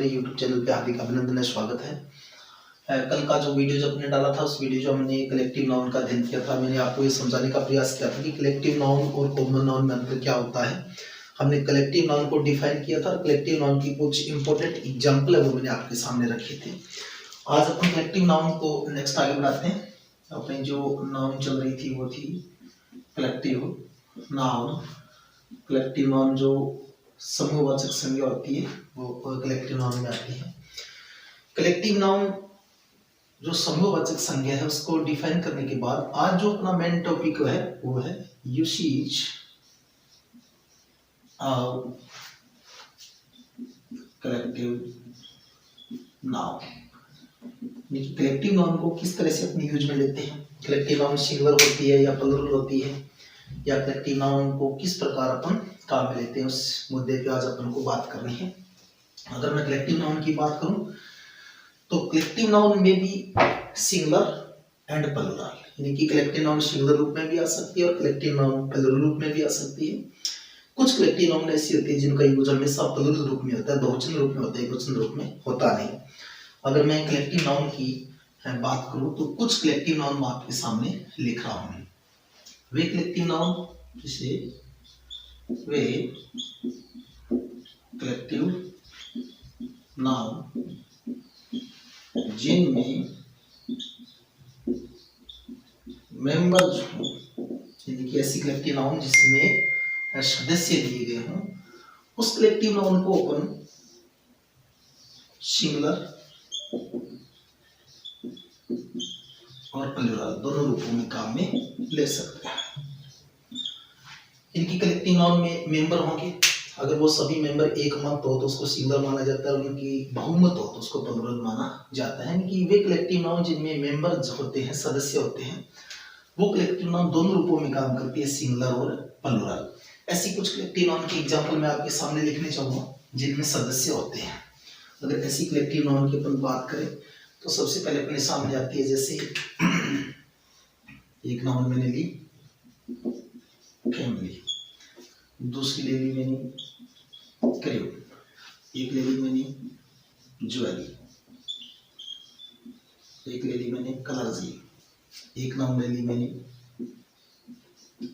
मेरे YouTube channel पे हार्दिक अभिनंदन है, स्वागत है। कल का जो वीडियो जो अपने डाला था उस वीडियो जो हमने कलेक्टिव नाउन का अध्ययन किया था, मैंने आपको ये समझाने का प्रयास किया था कि कलेक्टिव नाउन और कॉमन नाउन में अंतर क्या होता है। हमने कलेक्टिव नाउन को डिफाइन किया था और कलेक्टिव नाउन की कुछ इंपॉर्टेंट एग्जाम्पल है वो मैंने आपके सामने रखे थे। आज अपन कलेक्टिव नाउन को नेक्स्ट आगे बढ़ाते हैं। अपनी जो नाउन चल रही थी वो थी कलेक्टिव नाउन। कलेक्टिव नाउन जो समूहवाचक संज्ञा होती है वो कलेक्टिव नाउन में आती है। कलेक्टिव नाउन जो समूहवाचक संज्ञा है उसको डिफाइन करने के बाद आज जो अपना मेन टॉपिक है वो है usage of collective noun. Collective noun को किस तरह से अपने यूज में लेते हैं, कलेक्टिव नाउन सिंगुलर होती है या प्लूरल होती है, या कलेक्टिव नाउन को किस प्रकार अपन काम में लेते हैं, उस मुद्दे पे आज अपन को बात करनी है। अगर मैं कलेक्टिव नाउन की बात करूं तो कलेक्टिव नाउन में भी सिंगुलर एंड प्लूरल, यानी कि कलेक्टिव नाउन सिंगुलर रूप में भी आ सकती है और कलेक्टिव नाउन प्लूरल रूप में भी आ सकती है। कुछ कलेक्टिव नाउन ऐसी होती है जिनका यूज हमेशा प्लूरल रूप में होता है, बहुवचन रूप में होता है, एकवचन रूप में होता नहीं। अगर मैं कलेक्टिव नाउन की बात करूं तो कुछ कलेक्टिव नाउन मैं आपके सामने लिख रहा हूं। वे कलेक्टिव नाउन जिसे वे कलेक्टिव नाउन जिनमें मेंबर्स हो, यानी कि ऐसी कलेक्टिव नाउन जिसमें सदस्य दिए गए हों, उस कलेक्टिव नाउन को अपन सिंगुलर और प्लूरल दोनों रूपों में काम में ले सकते हैं। इनकी कलेक्टिव नाउन में मेंबर होंगे, अगर वो सभी मेंबर एक मत हो तो उसको सिंगुलर माना जाता है, और उनकी बहुमत हो तो उसको प्लूरल माना जाता है। कि वे कलेक्टिव नाउन जिनमें मेंबर होते हैं, सदस्य होते हैं, वो कलेक्टिव नाउन दोनों रूपों में काम करती है, सिंगुलर और प्लूरल। ऐसी कुछ कलेक्टिव नाउन की एग्जांपल मैं आपके सामने लिखने चाहूंगा जिनमें सदस्य होते हैं। अगर ऐसी कलेक्टिव नाउन की अपन बात करें तो सबसे पहले अपने सामने आती है, जैसे एक नाउन मैंने ली फैमिली, दूसरी ले ली मैंने क्रेव, एक ले ली मैंने ज्वेलरी, एक ले ली मैंने कलर्जी, एक नाउन ले ली मैंने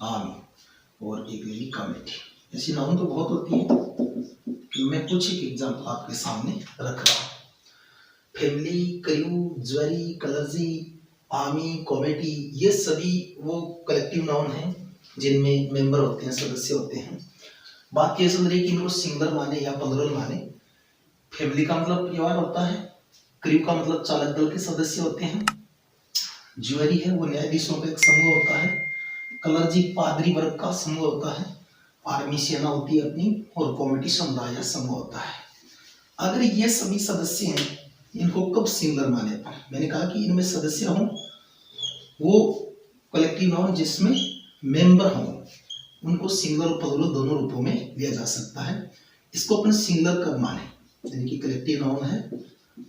आर्मी, और एक ले ली कमेटी। ऐसी नाउन तो बहुत होती है, मैं कुछ एक एग्जांपल आपके सामने रख रहा हूं। Family, crew, jewellery, clergy, army, committee, ये सभी वो कलेक्टिव नाउन हैं जिनमें मेंबर होते हैं, सदस्य होते हैं। बात ये समझ रही कि इनको सिंगुलर माने या प्लूरल माने। फैमिली का मतलब परिवार होता है, क्रू का मतलब चालक दल के सदस्य होते हैं, ज्वेलरी है वो न्यायाधीशों का एक समूह होता है, कलर्जी पादरी वर्ग का समूह होता है, आर्मी सेना होती है अपनी, और कमेटी समुदाय या समूह होता है। अगर ये सभी सदस्य हैं, इनको कब सिंगुलर माने? मैंने कहा कि इनमें सदस्य हों, वो कलेक्टिव नाउन जिसमें मेंबर हों, उनको सिंगुलर और प्लूरल दोनों रूपों में लिया जा सकता है। इसको अपन सिंगुलर कब माने, यानी कि कलेक्टिव नाउन है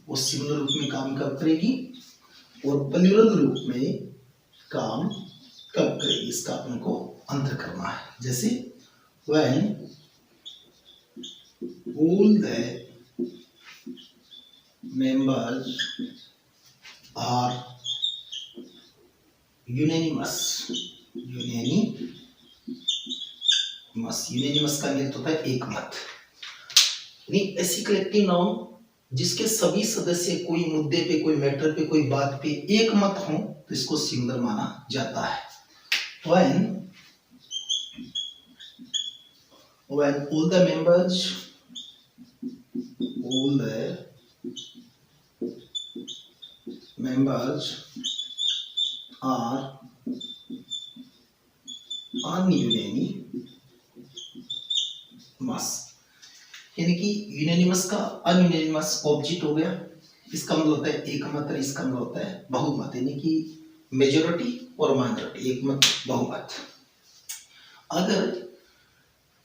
वो सिंगुलर रूप में काम कब करेगी और प्लूरल रूप में काम कब करेगी, इसका अपन को अंतर करना है। जैसे when all the members are unanimous का अर्थ होता है एक मत। ऐसी कलेक्टिव नाउन जिसके सभी सदस्य कोई मुद्दे पे, कोई मैटर पे, कोई बात पे एक मत हो तो इसको सिंगुलर माना जाता है। when all the members are unanimous, यानी कि यूनानिमस का अनयूनानिमस ऑब्जेक्ट हो गया। इसका मतलब होता है एक मत, इसका मतलब होता है बहुमत, यानी कि मेजॉरिटी और माइनॉरिटी, एक मत बहुमत। अगर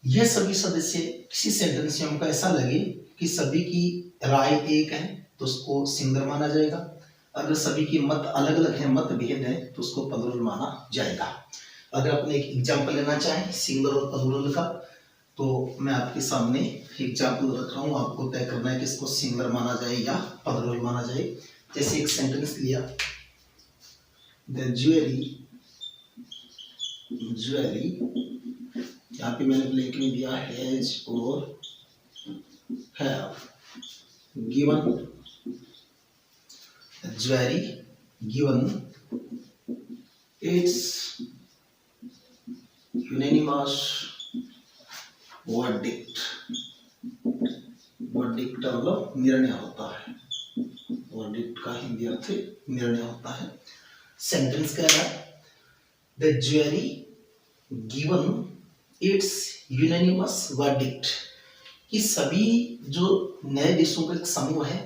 यह सभी सदस्य किसी सेंटेंस में हमको ऐसा लगे कि सभी की राय एक है तो उसको सिंगुलर माना जाएगा। अगर सभी की मत अलग अलग है, मत भेद है, तो उसको प्लूरल माना जाएगा। अगर अपने एक एग्जांपल लेना चाहें सिंगुलर और प्लूरल का, तो मैं आपके सामने एग्जाम्पल रख रहा हूँ, आपको तय करना है कि इसको सिंगुलर माना जाए या प्लूरल माना जाए। जैसे एक सेंटेंस लिया, द ज्वेलरी, यहाँ पे मैंने ब्लैंक में दिया हैज और have given, jewellery given it's unanimous verdict. Verdict मतलब निर्णय होता है, वर्डिक्ट का हिंदी अर्थ निर्णय होता है। सेंटेंस कह रहा है the jury given it's unanimous verdict, कि सभी जो न्यायाधीशों का एक समूह है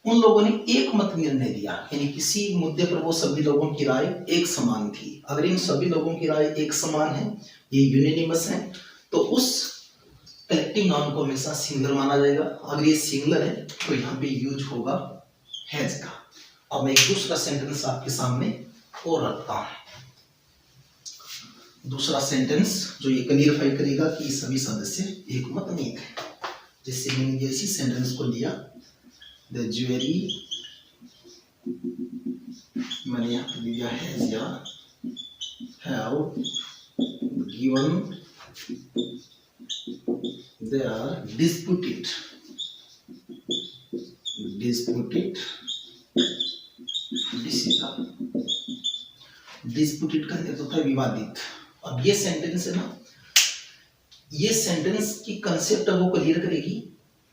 उन लोगों ने एक मत निर्णय दिया, यानी किसी मुद्दे पर वो सभी लोगों की राय एक समान थी। अगर इन सभी लोगों की राय एक समान है, ये यूनानिमस है, तो उस कलेक्टिव नाउन को हमेशा सिंगुलर माना जाएगा। अगर ये सिंगुलर है तो यहाँ पे यूज होगा हैज का। अब मैं एक दूसरा सेंटेंस आपके सामने और रखता हूं, दूसरा सेंटेंस जो ये क्लियरफाई करेगा कि सभी सदस्य एक मत नहीं थे। जैसे मैंने इसी सेंटेंस को लिया, द ज्वेलरी, मैंने यहाँ पे दिया हैज या have given they are disputed decision। Disputed का अर्थ होता है विवादित। अब ये सेंटेंस है ना, ये सेंटेंस की कंसेप्ट वो क्लियर करेगी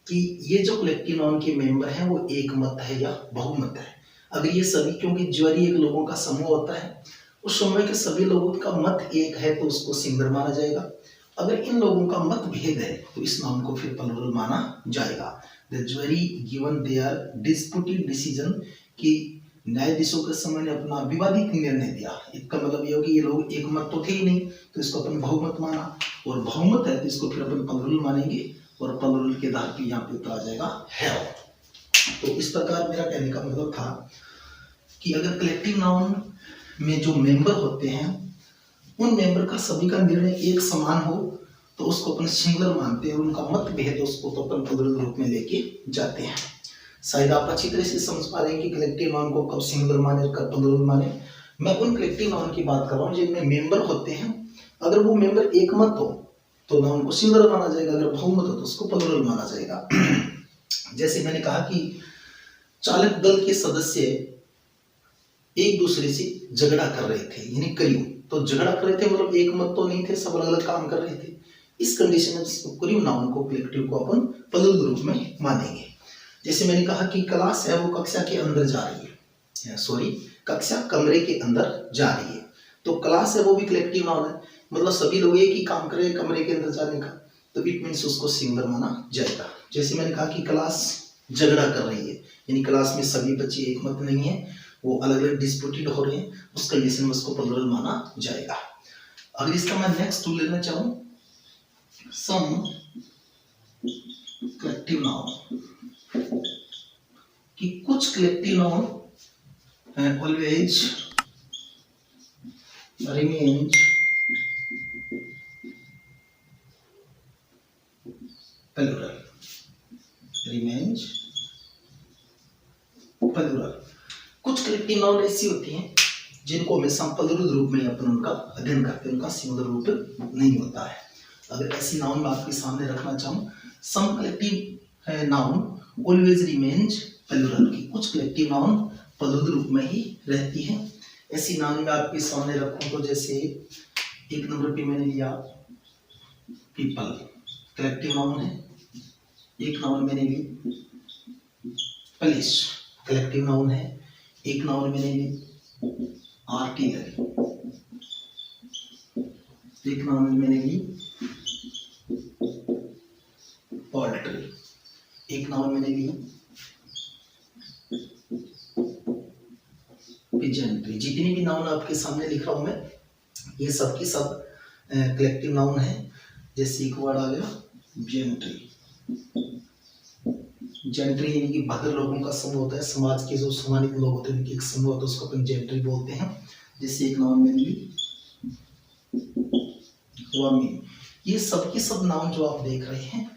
कि ये जो कलेक्टिव नाउन के मेंबर हैं वो एक मत है या बहुमत है। अगर ये सभी, क्योंकि ज्वेलरी एक लोगों का समूह होता है, उस समूह के सभी लोगों का मत एक है तो उसको सिंगुलर माना जाएगा। अगर इन लोगों का मत भेद है तो इस नाउन को फिर प्लूरल माना जाएगा। The jury given their disputed decision, कि न्यायाधीशों के समय ने अपना विवादित निर्णय दिया। इसका मतलब ये हो कि ये लोग एक मत तो थे ही नहीं, तो इसको अपन बहुमत माना, और बहुमत है तो इसको फिर अपन प्लूरल मानेंगे, और प्लूरल के आधार पर यहाँ पे उतरा जाएगा हैव। तो इस प्रकार मेरा कहने का मतलब था कि अगर कलेक्टिव नाउन में जो मेंबर होते हैं उन मेंबर का सभी का निर्णय एक समान हो तो उसको अपन सिंगुलर मानते हैं, और उनका मत भेद उसको तो अपन प्लूरल रूप में लेके जाते हैं। शायद आप अच्छी तरह से समझ पा रहे हैं कि कलेक्टिव नाउन को कब सिंगुलर माने कब प्लूरल माने। मैं उन कलेक्टिव नाउन की बात कर रहा हूँ जिनमें मेंबर होते हैं, अगर वो मेंबर एक मत हो तो नाउन को सिंगुलर माना जाएगा, अगर बहुमत हो तो उसको प्लूरल माना जाएगा। जैसे मैंने कहा कि चालक दल के सदस्य एक दूसरे से झगड़ा कर रहे थे, यानी क्रियू, तो झगड़ा कर रहे थे मतलब एक मत तो नहीं थे, सब अलग अलग काम कर रहे थे। इस कंडीशन में क्रियू नाउन को, कलेक्टिव को अपन प्लूरल रूप में मानेंगे। जैसे मैंने कहा कि क्लास है वो कक्षा के अंदर जा रही है, सॉरी कक्षा कमरे के अंदर जा रही है, तो क्लास है वो भी कलेक्टिव नाउन है, मतलब सभी लोग एक ही काम कर रहे हैं कमरे के अंदर जाने का, तो इट मीन्स उसको सिंगुलर माना जाएगा। जैसे मैंने कहा कि क्लास झगड़ा कर रही है, यानी क्लास में सभी बच्चे एक मत नहीं है, वो अलग अलग डिस्प्यूटेड हो रहे हैं, उस कंडीशन में उसको प्लूरल माना जाएगा। अगर इसका मैं नेक्स्ट टूल लेना चाहूं, सम कलेक्टिव नाउन, कि कुछ collective noun always remains plural, remains plural. कुछ कलेक्टिव नाउन ऐसी होती हैं जिनको हमेशा प्लूरल रूप में अपन उनका अध्ययन करते हैं, उनका सिंगुलर रूप नहीं होता है। अगर ऐसी नाउन मैं आपके सामने रखना चाहूँ, some collective noun always remains plural, की कुछ कलेक्टिव नाउन प्लूरल रूप में ही रहती है। ऐसी नाउन मैं आपके सामने रखूं तो जैसे एक नंबर पे मैंने लिया पीपल, कलेक्टिव नाउन है। एक नाउन मैंने ली पुलिस, कलेक्टिव नाउन है। एक नाउन मैंने ली आर्टिलरी, एक नाउन मैंने ली पोल्ट्री, एक नाउन मैंने ली पिजेंट्री। जितनी भी नाउन आपके सामने लिख रहा हूं मैं, ये सब की सब कलेक्टिव नाउन है। जैसे एक वर्ड आ गया जेंट्री, जेंट्री यानी कि भद्र लोगों का समूह होता है, समाज के जो सम्मानित लोग होते हैं उनकी एक समूह होता है, उसको अपन जेंट्री बोलते हैं। जैसे एक नाउन मैंने ली वॉर्मिंग, ये सब की सब नाउन जो आप देख रहे हैं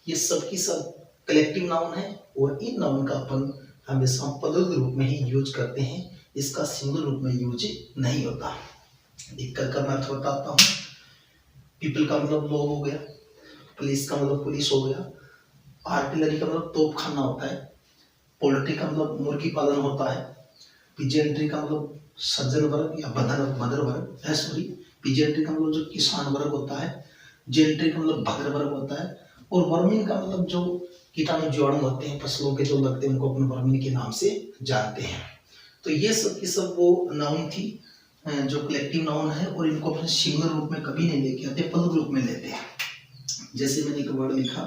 ये सब की सब कलेक्टिव नाउन है और इन नाउन का अपन हमेशा प्लूरल रूप में ही यूज करते हैं, इसका सिंगल रूप में यूज नहीं होता। एक का मैं अर्थ बताता हूँ। पीपल का मतलब लोग हो गया, पुलिस का मतलब पुलिस हो गया, आर्टिलरी का मतलब तोपखाना होता है, पोल्ट्री का मतलब मुर्गी पालन होता है, पिजेंट्री का मतलब सज्जन वर्ग या बदर वर्ग, सॉरी पिजेंट्री का मतलब जो किसान वर्ग होता है, जेंट्री का मतलब भद्र वर्ग होता है, और वर्मिन का मतलब जो कीटाणु जीवाणु होते हैं फसलों के जो लगते हैं उनको अपन वर्मिन के नाम से जानते हैं। तो ये सब की सब वो नाउन थी जो कलेक्टिव नाउन है और इनको अपन सिंगल रूप में कभी नहीं लेके आते, प्लूरल रूप में लेते हैं। जैसे मैंने एक वर्ड लिखा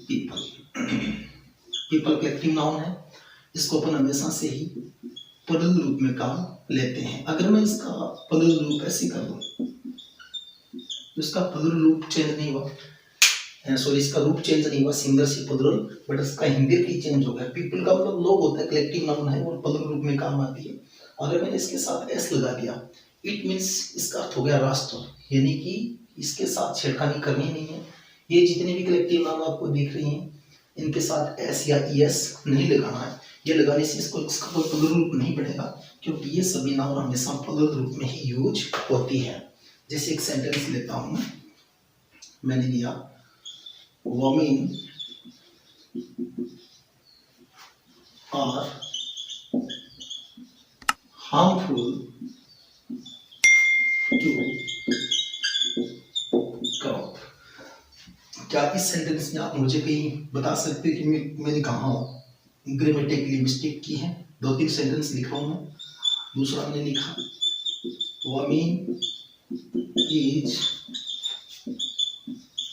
पीपल, पीपल कलेक्टिव नाउन है, इसको अपन हमेशा से ही प्लूरल रूप में काम लेते हैं। अगर मैं इसका प्लूरल रूप ऐसे कर दूं तो इसका प्लूरल रूप चेंज नहीं हुआ, सॉरी इसका रूप चेंज नहीं हुआ सिंगल से प्लूरल, बट इसका हिंदी की चेंज हो गया। पीपल का मतलब लोग होता है, कलेक्टिव नाउन है और प्लूरल रूप में काम आती है। अगर मैंने इसके साथ एस लगा दिया इट मींस इसका अर्थ हो गया राष्ट्र, यानी कि इसके साथ छेड़खानी करनी नहीं है। ये जितने भी कलेक्टिव नाउन आपको दिख रही हैं इनके साथ एस या ईएस नहीं लगाना है, ये लगाने से इसको इसका कोई प्लूरल रूप नहीं बढ़ेगा, क्योंकि ये सभी नाउन हमेशा प्लूरल रूप में ही यूज होती है। जैसे एक सेंटेंस लेता हूं मैंने लिया women are harmful to crop। क्या इस सेंटेंस में आप मुझे कहीं बता सकते हैं कि मैंने कहा ग्रामेटिकली मिस्टेक की है? दो तीन सेंटेंस लिख रहा हूं मैं। दूसरा मैंने लिखा women is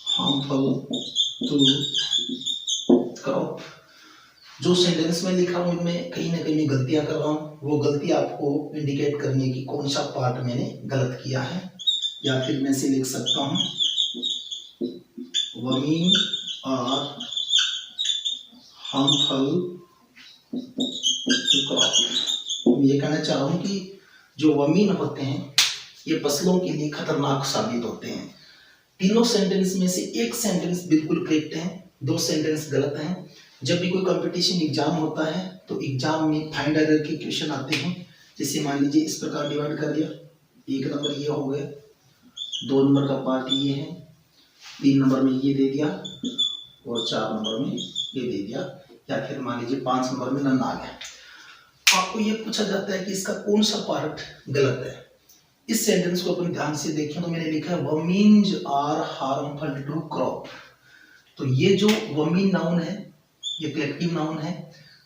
harmful to crop। जो सेंटेंस में लिखा हूं इनमें कहीं ना कहीं गलतियां कर रहा हूं, वो गलती आपको इंडिकेट करनी है कि कौन सा पार्ट मैंने गलत किया है। या फिर मैं से लिख सकता हूं women are harmful to crop। मैं ये कहना चाह रहा हूं कि जो वमीन होते हैं ये फसलों के लिए खतरनाक साबित होते हैं। तीनों सेंटेंस में से एक सेंटेंस बिल्कुल करेक्ट है, दो सेंटेंस गलत हैं। जब भी कोई कंपटीशन एग्जाम होता है तो एग्जाम में फाइंड एरर के क्वेश्चन आते हैं। जैसे मान लीजिए इस प्रकार डिवाइड कर दिया, एक नंबर ये हो गया, दो नंबर का पार्ट ये है, तीन नंबर में ये दे दिया और चार नंबर में ये दे दिया, या फिर मान लीजिए पांच नंबर में नन आ गया। आपको ये पूछा जाता है कि इसका कौन सा पार्ट गलत है। इस सेंटेंस को अपन ध्यान से देखें तो मैंने लिखा है वमीन्स आर हार्मफुल टू क्रॉप। तो ये जो वमीन नाउन है ये कलेक्टिव नाउन है,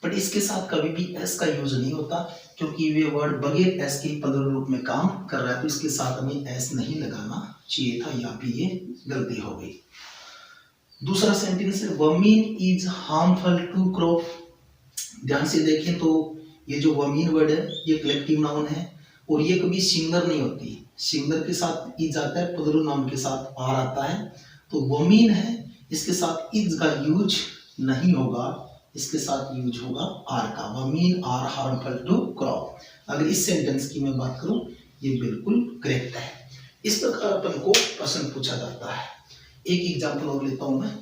बट इसके साथ कभी भी एस का यूज नहीं होता, क्योंकि ये वर्ड बगैर एस के प्लूरल रूप में काम कर रहा है, तो इसके साथ हमें एस नहीं लगाना चाहिए था, या फिर ये गलती हो गई। दूसरा सेंटेंस है वमीन इज हार्मफुल टू क्रॉप। ध्यान से देखें तो ये जो वमीन वर्ड है ये कलेक्टिव नाउन है और ये कभी सिंगलर नहीं होती, सिंगलर के साथ इज आता है, प्लूरल नाउन के साथ आर आता है। तो वमीन है इसके साथ इज का यूज नहीं होगा, इसके साथ यूज होगा आर का, वमीन आर हार्मफुल टू क्रॉप। अगर इस सेंटेंस की मैं बात करूं ये बिल्कुल करेक्ट है। इस प्रकार अपन को प्रश्न पूछा जाता है। एक एग्जांपल और लेता हूं मैं,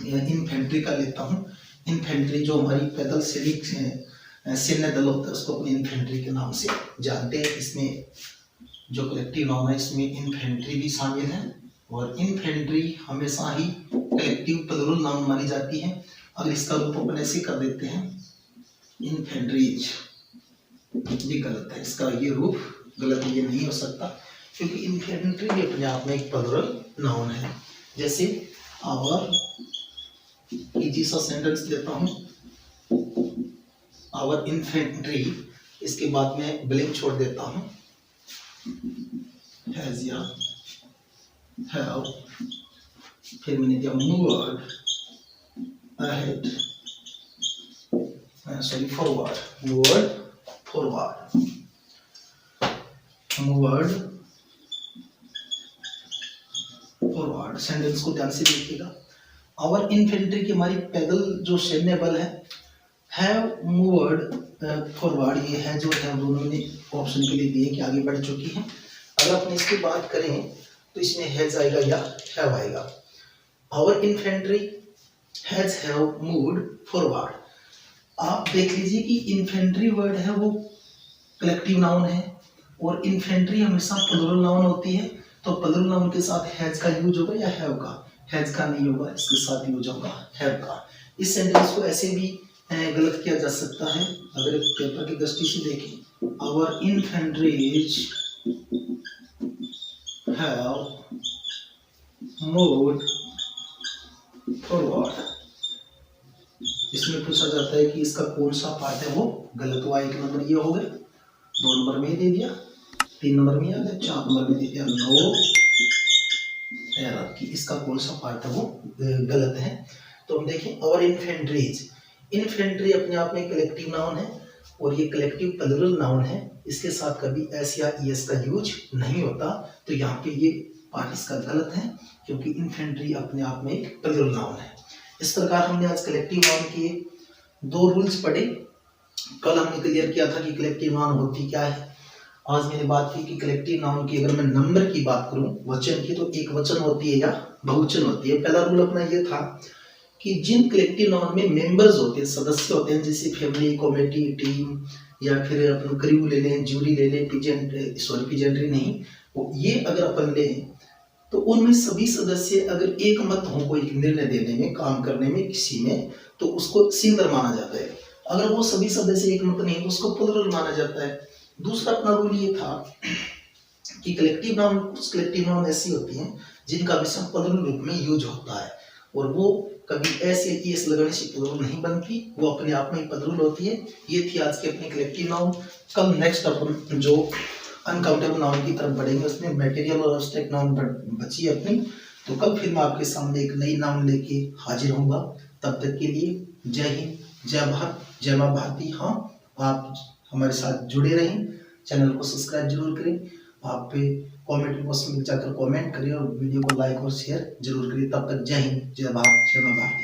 इन्फेंट्री का लेता हूं। इन्फेंट्री जो हमारी पैदल सैन्य दल होता है उसको अपने इन्फेंट्री के नाम से जानते हैं। इसमें जो कलेक्टिव नाउन है इसमें इन्फेंट्री भी शामिल है और इन्फेंट्री हमेशा ही कलेक्टिव प्लूरल नाउन मानी जाती है। अगर इसका रूप अपन ऐसे कर देते हैं इन्फेंट्रीज, ये गलत है, इसका ये रूप गलत है, ये नहीं हो सकता, क्योंकि इन्फेंट्री भी अपने आप में एक प्लूरल नाउन है। जैसे आवर, इजी सा सेंटेंस देता हूं, आवर इन्फेंट्री, इसके बाद में ब्लैंक छोड़ देता हूं, हैज या हैव, फिर मैंने दिया moved ahead, sorry forward, moved forward, moved forward. Sentence को ध्यान से देखिएगा। आवर इन्फेंट्री की हमारी पैदल जो सैन्य बल है मूवर्ड फॉरवर्ड, ये है जो है दोनों ने ऑप्शन के लिए दिए कि आगे बढ़ चुकी है। अगर अपन इसकी बात करें तो इसमें हैज आएगा या हैव आएगा। Our infantry has have moved forward. आप देख लीजिए कि इन्फेंट्री वर्ड है वो कलेक्टिव नाउन है और इन्फेंट्री हमेशा प्लूरल नाउन होती है, तो प्लूरल नाउन के साथ हैज का यूज होगा या हैव का? हैज का नहीं होगा, इसके साथ यूज होगा हैव का। इस सेंटेंस को ऐसे भी गलत किया जा सकता है। अगर पेपर की दृष्टि से देखें, आवर इन्फेंट्रीज हैव मूव्ड फॉरवर्ड। इसमें पूछा जाता है कि इसका कौन सा पार्ट है वो गलत हुआ। 1 नंबर ये हो गया, 2 नंबर में दे दिया, 3 नंबर में आ गया, 4 नंबर में दे दिया नो एरर कि इसका कौन सा पार्ट है वो गलत है। तो हम देखें और इन्फेंट्रीज, इन्फेंट्री अपने आप में कलेक्टिव नाउन है और ये कलेक्टिव प्लूरल नाउन है, इसके साथ कभी एस या ईएस का यूज नहीं होता। तो यहाँ पे ये पार्ट इसका गलत है क्योंकि इन्फेंट्री अपने आप में एक प्लूरल नाउन है। इस प्रकार हमने आज कलेक्टिव नाउन के 2 रूल्स पढ़े। कल हमने क्लियर किया था कि कलेक्टिव नाउन होती क्या है। आज मैंने बात की कि कलेक्टिव नाउन की अगर मैं नंबर की बात करूं वचन की, तो एक वचन होती है या बहुवचन होती है। पहला रूल अपना ये था कि जिन कलेक्टिव नाउन में मेंबर्स होते हैं, सदस्य होते हैं, जैसे फैमिली, कमेटी, टीम या फिर अपन क्रू ले लें, जूरी ले लें, पिजेंट्री नहीं, ये अगर अपन लें तो उनमें सभी सदस्य अगर एक मत हो कोई निर्णय देने में, काम करने में, किसी में, तो उसको सिंगुलर माना जाता है। अगर वो सभी सदस्य एक मत नहीं तो उसको प्लूरल माना जाता है। दूसरा अपना रूल ये था कि कलेक्टिव नाउन, कुछ कलेक्टिव नाउन ऐसी होती हैं जिनका हमेशा प्लूरल रूप में यूज होता है और वो कभी एस या ईएस लगाने से प्लूरल नहीं बनती, वो अपने आप में प्लूरल होती है। ये थी आज के अपने कलेक्टिव नाउन। कल नेक्स्ट अपन जो अनकाउंटेबल नाउन की तरफ बढ़ेंगे, उसमें मटेरियल और एब्स्ट्रैक्ट नाउन बची अपनी। तो कल फिर मैं आपके सामने एक नई नाउन लेके हाजिर होऊंगा। तब तक के लिए जय हिंद, जय भारत, जय माँ भारती। हाँ, आप हमारे साथ जुड़े रहें, चैनल को सब्सक्राइब जरूर करें, आप कमेंट बॉक्स में जाकर कमेंट करिए और वीडियो को लाइक और शेयर जरूर करिए। तब तक जय हिंद, जय भारत, जय माँ भारती।